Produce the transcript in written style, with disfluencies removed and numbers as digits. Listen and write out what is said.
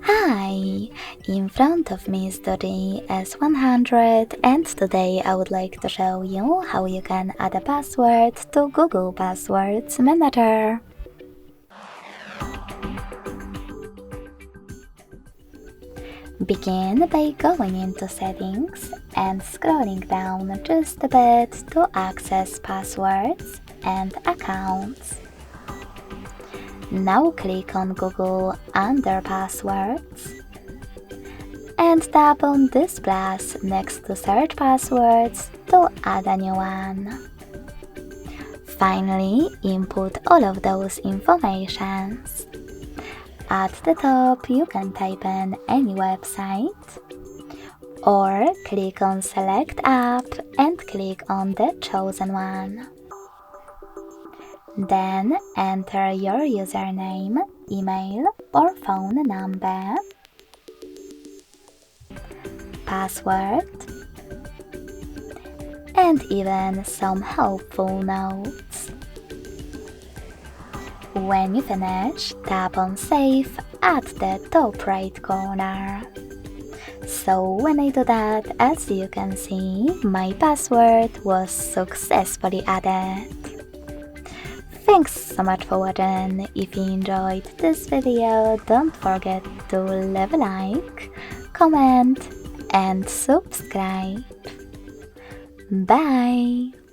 Hi! In front of me is DOOGEE S100 and today I would like to show you how you can add a password to Google Passwords Manager. Begin by going into Settings and scrolling down just a bit to access Passwords and Accounts. Now click on Google under Passwords and tap on this plus next to Search Passwords to add a new one. Finally, input all of those informations. At the top, you can type in any website or click on Select App and click on the chosen one. Then enter your username, email or phone number, password, and even some helpful notes. When you finish, tap on Save at the top right corner. So when I do that, as you can see, my password was successfully added. Thanks so much for watching. If you enjoyed this video, don't forget to leave a like, comment and subscribe. Bye!